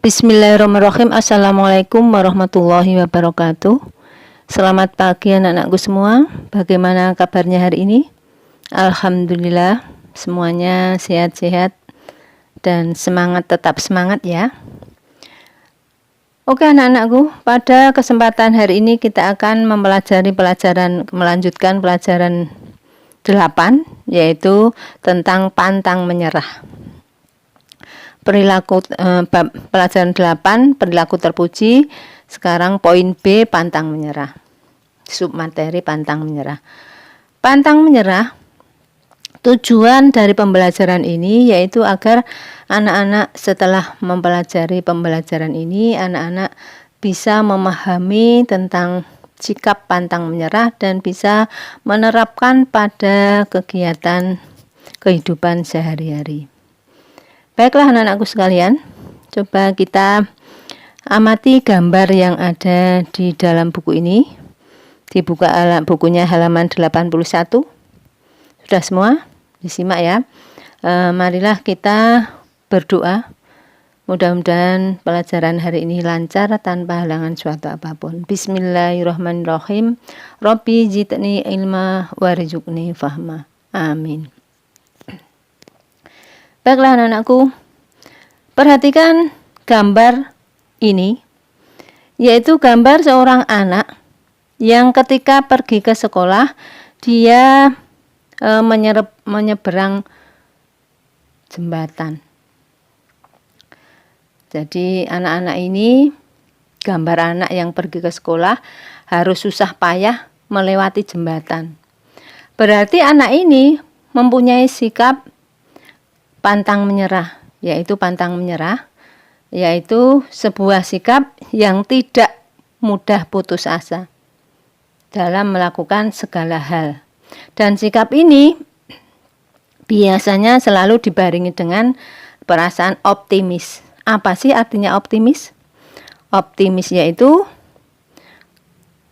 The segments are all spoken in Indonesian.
Bismillahirrahmanirrahim. Assalamualaikum warahmatullahi wabarakatuh. Selamat pagi anak-anakku semua. Bagaimana kabarnya hari ini? Alhamdulillah, semuanya sehat-sehat dan semangat, tetap semangat ya. Oke anak-anakku, pada kesempatan hari ini kita akan melanjutkan pelajaran 8, yaitu tentang pantang menyerah. Pelajaran 8 perilaku terpuji. Sekarang poin B, pantang menyerah. Submateri pantang menyerah. Pantang menyerah, tujuan dari pembelajaran ini yaitu agar anak-anak setelah mempelajari pembelajaran ini, anak-anak bisa memahami tentang sikap pantang menyerah dan bisa menerapkan pada kegiatan kehidupan sehari-hari. Baiklah anak-anakku sekalian, coba kita amati gambar yang ada di dalam buku ini. Dibuka bukunya halaman 81. Sudah semua? Disimak ya. Marilah kita berdoa. Mudah-mudahan pelajaran hari ini lancar tanpa halangan suatu apapun. Bismillahirrahmanirrahim. Rabbi zidni ilma warzuqni fahma. Amin. Baiklah anak-anakku, perhatikan gambar ini, yaitu gambar seorang anak yang ketika pergi ke sekolah, dia menyeberang jembatan. Jadi anak-anak ini, gambar anak yang pergi ke sekolah harus susah payah melewati jembatan. Berarti anak ini mempunyai sikap pantang menyerah, yaitu sebuah sikap yang tidak mudah putus asa dalam melakukan segala hal. Dan sikap ini biasanya selalu dibarengi dengan perasaan optimis. Apa sih artinya optimis? Optimis yaitu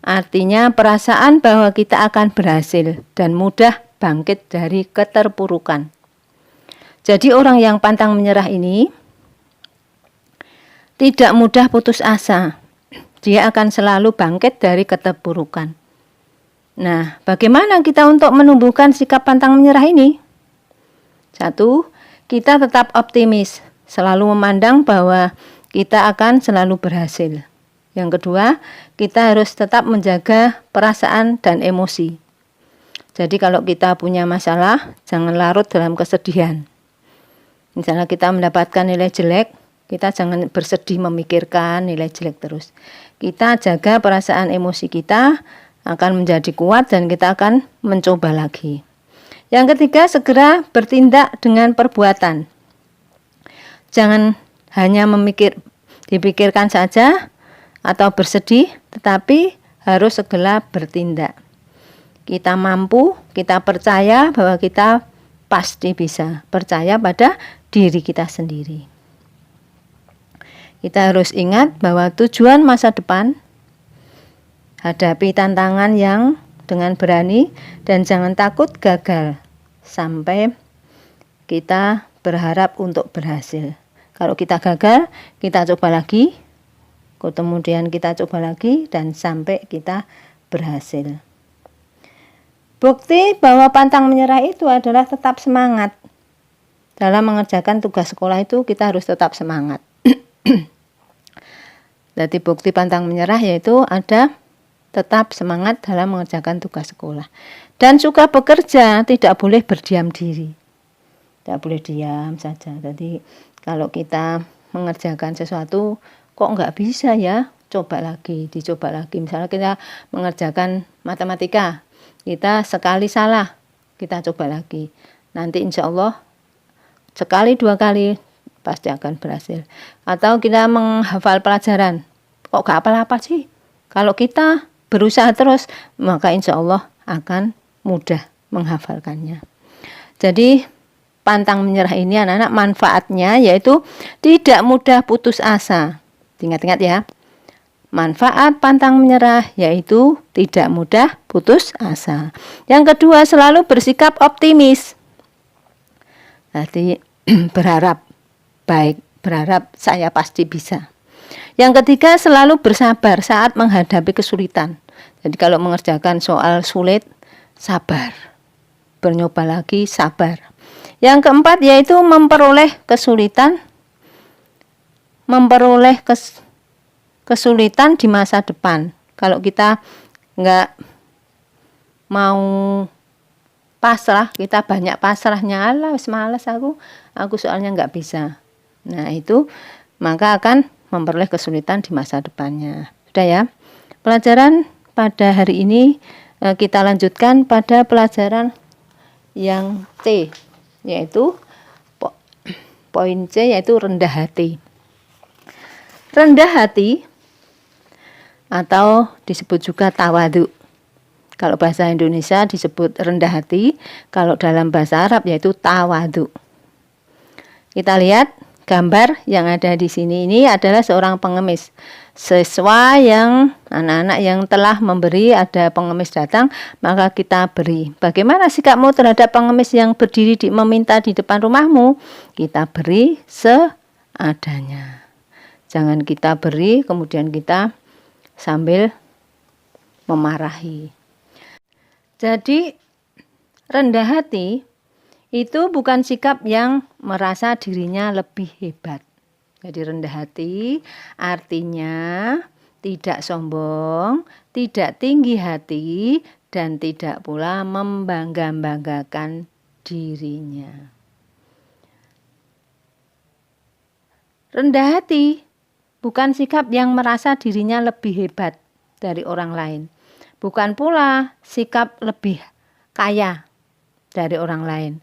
artinya perasaan bahwa kita akan berhasil dan mudah bangkit dari keterpurukan. Jadi orang yang pantang menyerah ini tidak mudah putus asa. Dia akan selalu bangkit dari keterpurukan. Nah, bagaimana kita untuk menumbuhkan sikap pantang menyerah ini? 1, kita tetap optimis, selalu memandang bahwa kita akan selalu berhasil. Yang kedua, kita harus tetap menjaga perasaan dan emosi. Jadi kalau kita punya masalah, jangan larut dalam kesedihan. Misalnya kita mendapatkan nilai jelek, kita jangan bersedih memikirkan nilai jelek terus. Kita jaga perasaan emosi kita, akan menjadi kuat dan kita akan mencoba lagi. Yang ketiga, segera bertindak dengan perbuatan. Jangan hanya dipikirkan saja atau bersedih, tetapi harus segera bertindak. Kita mampu, kita percaya bahwa kita pasti bisa, percaya pada diri kita sendiri. Kita harus ingat bahwa tujuan masa depan, hadapi tantangan yang dengan berani dan jangan takut gagal sampai kita berharap untuk berhasil. Kalau kita gagal, kita coba lagi, kemudian kita coba lagi dan sampai kita berhasil. Bukti bahwa pantang menyerah itu adalah tetap semangat. Dalam mengerjakan tugas sekolah itu kita harus tetap semangat. Jadi bukti pantang menyerah yaitu ada tetap semangat dalam mengerjakan tugas sekolah. Dan suka bekerja, tidak boleh berdiam diri. Tidak boleh diam saja. Jadi kalau kita mengerjakan sesuatu kok nggak bisa ya, coba lagi, dicoba lagi. Misalnya kita mengerjakan matematika, kita sekali salah, kita coba lagi. Nanti insya Allah sekali 2 kali pasti akan berhasil. Atau kita menghafal pelajaran, kok gak apa-apa sih? Kalau kita berusaha terus, maka insya Allah akan mudah menghafalkannya. Jadi pantang menyerah ini anak-anak manfaatnya yaitu tidak mudah putus asa. Ingat-ingat ya. Manfaat pantang menyerah yaitu tidak mudah putus asa. Yang kedua, selalu bersikap optimis. Jadi berharap baik berharap saya pasti bisa. Yang ketiga, selalu bersabar saat menghadapi kesulitan. Jadi kalau mengerjakan soal sulit, sabar. Bernyoba lagi, sabar. Yang keempat yaitu memperoleh kesulitan di masa depan. Kalau kita nggak mau pasrah, kita banyak pasrahnya, alah wis males aku soalnya nggak bisa. Nah itu maka akan memperoleh kesulitan di masa depannya. Sudah ya. Pelajaran pada hari ini kita lanjutkan pada pelajaran yang C, yaitu poin C, yaitu rendah hati. Rendah hati atau disebut juga tawadhu. Kalau bahasa Indonesia disebut rendah hati, kalau dalam bahasa Arab yaitu tawadhu. Kita lihat gambar yang ada di sini, ini adalah seorang pengemis. Siswa yang anak-anak yang telah memberi, ada pengemis datang, maka kita beri. Bagaimana sikapmu terhadap pengemis yang berdiri meminta di depan rumahmu? Kita beri seadanya. Jangan kita beri kemudian kita sambil memarahi. Jadi rendah hati itu bukan sikap yang merasa dirinya lebih hebat. Jadi rendah hati artinya tidak sombong, tidak tinggi hati, dan tidak pula membangga-banggakan dirinya. Rendah hati bukan sikap yang merasa dirinya lebih hebat dari orang lain. Bukan pula sikap lebih kaya dari orang lain.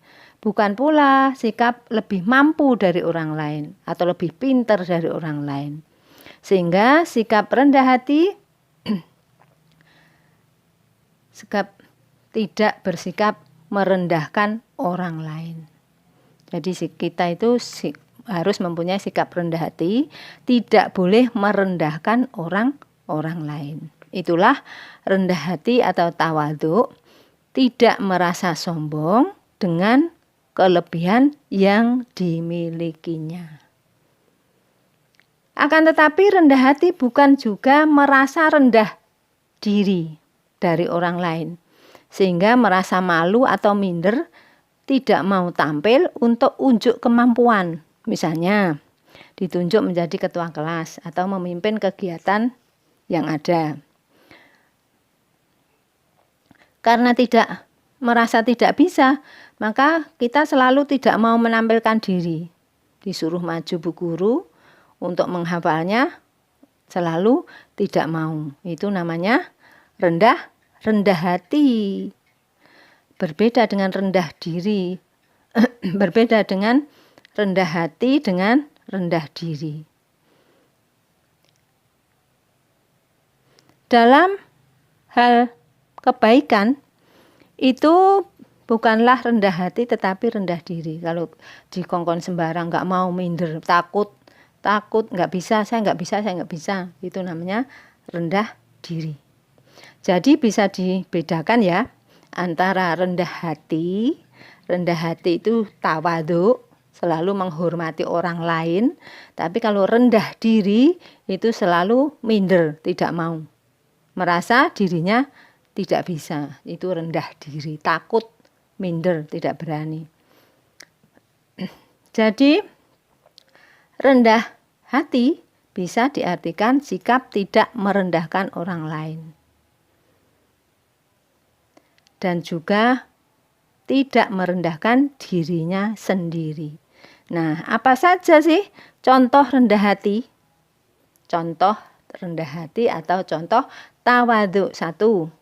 Bukan pula sikap lebih mampu dari orang lain atau lebih pintar dari orang lain. Sehingga sikap rendah hati sikap tidak bersikap merendahkan orang lain. Jadi kita itu harus mempunyai sikap rendah hati, tidak boleh merendahkan orang lain. Itulah rendah hati atau tawadhu, tidak merasa sombong dengan kelebihan yang dimilikinya. Akan tetapi rendah hati bukan juga merasa rendah diri dari orang lain, sehingga merasa malu atau minder, tidak mau tampil untuk unjuk kemampuan. Misalnya ditunjuk menjadi ketua kelas atau memimpin kegiatan yang ada. Karena merasa tidak bisa, maka kita selalu tidak mau menampilkan diri. Disuruh maju bu guru untuk menghafalnya, selalu tidak mau. Itu namanya rendah hati. Berbeda dengan rendah diri. Berbeda dengan rendah hati dengan rendah diri. Dalam hal kebaikan itu bukanlah rendah hati tetapi rendah diri. Kalau dikongkon sembarang, nggak mau, minder, takut, nggak bisa, saya nggak bisa, itu namanya rendah diri. Jadi bisa dibedakan ya antara rendah hati itu tawadhu, selalu menghormati orang lain. Tapi kalau rendah diri itu selalu minder, tidak mau, merasa dirinya tidak bisa, itu rendah diri, takut, minder, tidak berani. Jadi rendah hati bisa diartikan sikap tidak merendahkan orang lain. Dan juga tidak merendahkan dirinya sendiri. Nah, apa saja sih contoh rendah hati? Contoh rendah hati atau contoh tawadhu. 1.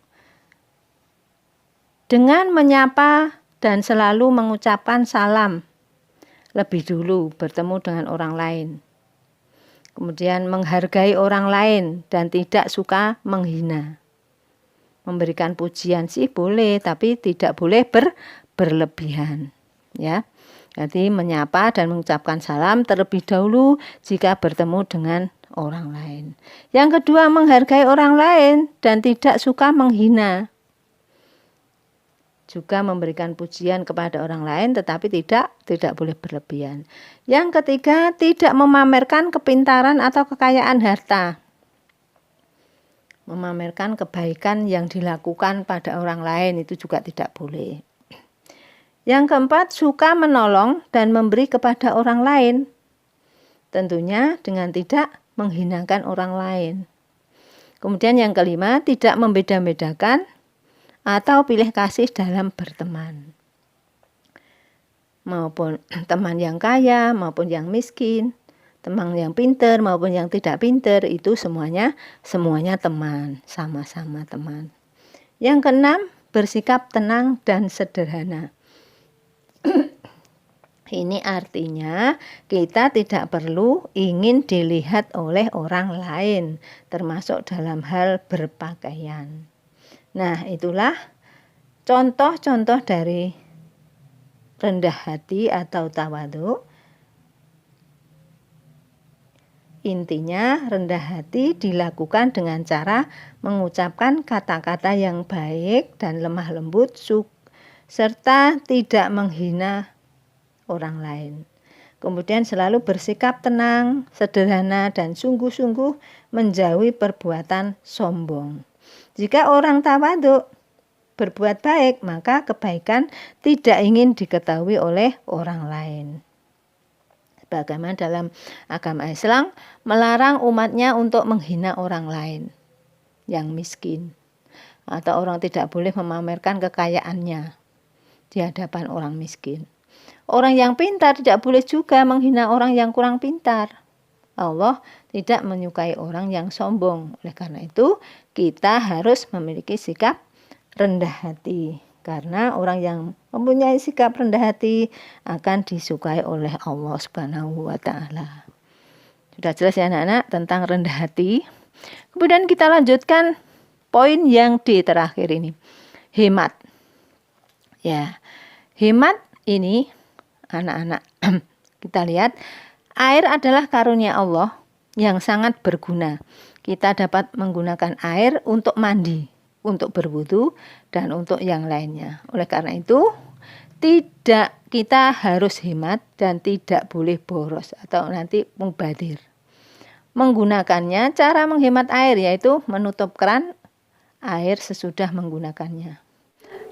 Dengan menyapa dan selalu mengucapkan salam lebih dulu bertemu dengan orang lain. Kemudian menghargai orang lain dan tidak suka menghina. Memberikan pujian sih boleh, tapi tidak boleh berlebihan. Ya, jadi menyapa dan mengucapkan salam terlebih dahulu jika bertemu dengan orang lain. Yang kedua, menghargai orang lain dan tidak suka menghina. juga memberikan pujian kepada orang lain, tetapi tidak boleh berlebihan. Yang ketiga, tidak memamerkan kepintaran atau kekayaan harta. Memamerkan kebaikan yang dilakukan pada orang lain itu juga tidak boleh. Yang keempat, suka menolong dan memberi kepada orang lain. Tentunya dengan tidak menghinakan orang lain. Kemudian yang kelima, tidak membeda-bedakan atau pilih kasih dalam berteman. Maupun teman yang kaya, maupun yang miskin, teman yang pintar maupun yang tidak pintar, itu semuanya teman, sama-sama teman. Yang keenam, bersikap tenang dan sederhana. Ini artinya kita tidak perlu ingin dilihat oleh orang lain, termasuk dalam hal berpakaian. Nah, itulah contoh-contoh dari rendah hati atau tawadhu. Intinya, rendah hati dilakukan dengan cara mengucapkan kata-kata yang baik dan lemah lembut, serta tidak menghina orang lain. Kemudian selalu bersikap tenang, sederhana, dan sungguh-sungguh menjauhi perbuatan sombong. Jika orang tawadhu berbuat baik, maka kebaikan tidak ingin diketahui oleh orang lain. Bagaimana dalam agama Islam melarang umatnya untuk menghina orang lain yang miskin, atau orang tidak boleh memamerkan kekayaannya di hadapan orang miskin. Orang yang pintar tidak boleh juga menghina orang yang kurang pintar. Allah tidak menyukai orang yang sombong. Oleh karena itu, kita harus memiliki sikap rendah hati. Karena orang yang mempunyai sikap rendah hati akan disukai oleh Allah Subhanahu wa Ta'ala. Sudah jelas ya anak-anak tentang rendah hati. Kemudian kita lanjutkan poin yang di terakhir ini. Hemat. Ya, hemat ini anak-anak kita lihat, air adalah karunia Allah yang sangat berguna. Kita dapat menggunakan air untuk mandi, untuk berwudu, dan untuk yang lainnya. Oleh karena itu, kita harus hemat dan tidak boleh boros atau nanti mubadir. Menggunakannya, cara menghemat air yaitu menutup keran air sesudah menggunakannya.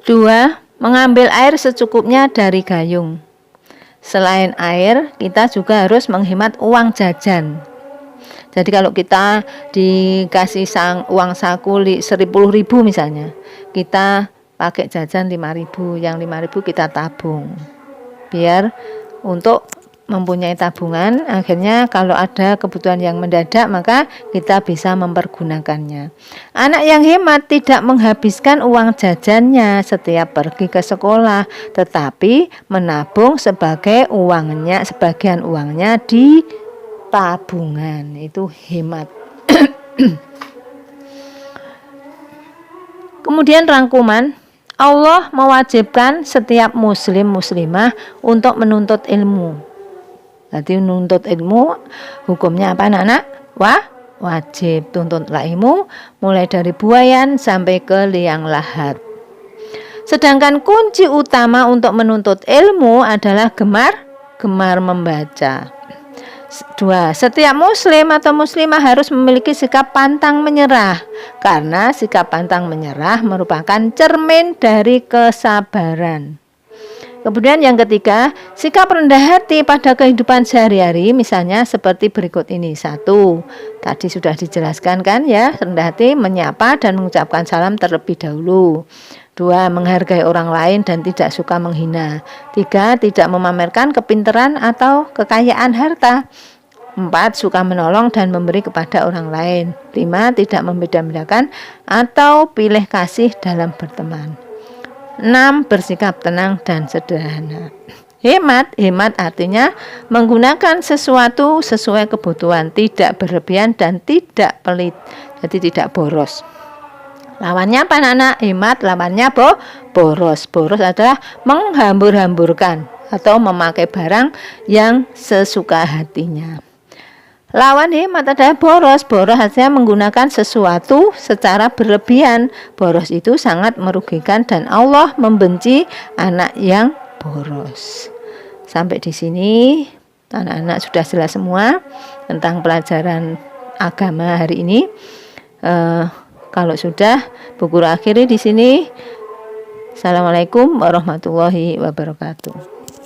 2. Mengambil air secukupnya dari gayung. Selain air, kita juga harus menghemat uang jajan. Jadi kalau kita dikasih uang saku 10.000 misalnya, kita pakai jajan 5.000, yang 5.000 kita tabung. Biar untuk mempunyai tabungan, akhirnya kalau ada kebutuhan yang mendadak maka kita bisa mempergunakannya. Anak yang hemat tidak menghabiskan uang jajannya setiap pergi ke sekolah, tetapi menabung sebagian uangnya di tabungan. Itu hemat. Kemudian rangkuman, Allah mewajibkan setiap muslimah untuk menuntut ilmu. Jadi menuntut ilmu hukumnya apa anak-anak? Wajib. Tuntutlah ilmu mulai dari buayan sampai ke liang lahat. Sedangkan kunci utama untuk menuntut ilmu adalah gemar membaca. 2. Setiap muslim atau muslimah harus memiliki sikap pantang menyerah, karena sikap pantang menyerah merupakan cermin dari kesabaran. Kemudian yang ketiga, sikap rendah hati pada kehidupan sehari-hari, misalnya seperti berikut ini. 1. Tadi sudah dijelaskan kan ya, rendah hati menyapa dan mengucapkan salam terlebih dahulu. 2. Menghargai orang lain dan tidak suka menghina. 3. Tidak memamerkan kepintaran atau kekayaan harta. 4. Suka menolong dan memberi kepada orang lain. 5. Tidak membeda-bedakan atau pilih kasih dalam berteman. 6. Bersikap tenang dan sederhana. Hemat artinya menggunakan sesuatu sesuai kebutuhan, tidak berlebihan dan tidak pelit. Jadi tidak boros. Lawannya apa anak-anak? Hemat lawannya boros. Boros adalah menghambur-hamburkan atau memakai barang yang sesuka hatinya. Lawan hemat adalah boros. Boros artinya menggunakan sesuatu secara berlebihan. Boros itu sangat merugikan dan Allah membenci anak yang boros. Sampai di sini anak-anak sudah jelas semua tentang pelajaran agama hari ini. Kalau sudah, Bu Guru akhiri di sini. Assalamualaikum warahmatullahi wabarakatuh.